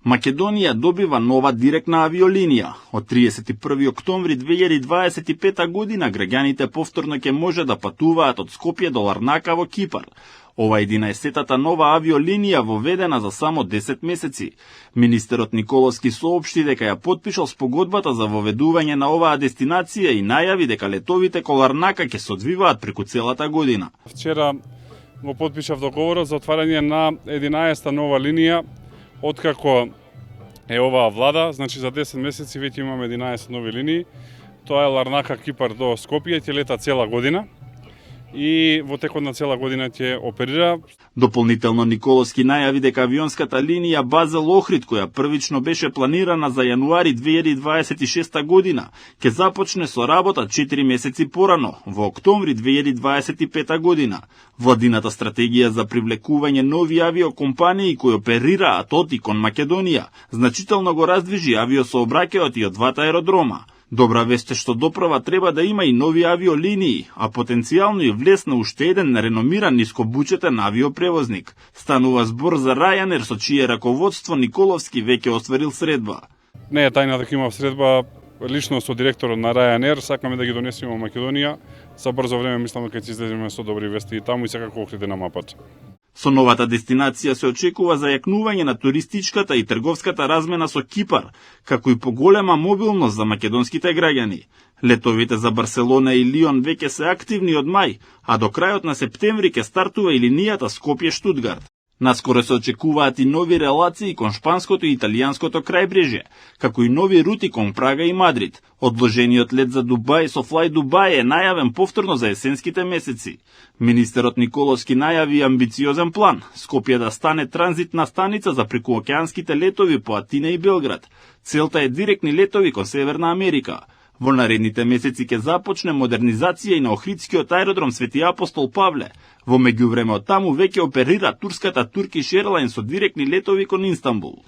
Македонија добива нова директна авиолинија. Од 31. октомври 2025 година граѓаните повторно ќе може да патуваат од Скопје до Ларнака во Кипар. Ова 11-тата нова авиолинија воведена за само 10 месеци. Министерот Николовски соопшти дека ја подпишал спогодбата за воведување на оваа дестинација и најави дека летовите кон Ларнака ќе се одвиваат преку целата година. Вчера го подпишав договорот за отварање на 11-та нова линија. Откако е оваа влада, значи за 10 месеци веќе имаме 11 нови линии. Тоа е Ларнака, Кипар до Скопје, ќе лета цела година и во текот на цела година ќе оперира. Дополнително Николовски најави дека авионската линија Базел-Охрид, која првично беше планирана за јануари 2026 година, ќе започне со работа 4 месеци порано, во октомври 2025 година. Владината стратегија за привлекување нови авиокомпании кои оперираат од и кон Македонија значително го раздвижи авиосообраќајот и од двата аеродрома. Добра вест е што доправа треба да има и нови авиолинии, а потенцијално и влез на уште еден реномиран нискобучетен авиопревозник. Станува збор за Ryanair, со чие раководство Николовски веќе остварил средба. Не е тајна дека имав средба лично со директорот на Ryanair, сакаме да ги донесеме во Македонија. За брзо време мислам дека ќе излеземе со добри вести и таму и секако Охрид на мапата. Со новата дестинација се очекува зајакнување на туристичката и трговската размена со Кипар, како и поголема мобилност за македонските граѓани. Летовите за Барселона и Лион веќе се активни од мај, а до крајот на септември ќе стартува и линијата Скопје-Штутгарт. Наскоро се очекуваат и нови релации кон шпанското и италијанското крајбрежје, како и нови рути кон Прага и Мадрид. Одложениот лет за Дубај со Fly Dubai е најавен повторно за есенските месеци. Министерот Николовски најави амбициозен план, Скопје да стане транзитна станица за прекуокеанските летови по Атина и Белград. Целта е директни летови кон Северна Америка. Во наредните месеци ќе започне модернизација и на Охридскиот аеродром Свети Апостол Павле. Во меѓувреме од таму веќе оперира турската Turkish Airlines со директни летови кон Инстанбул.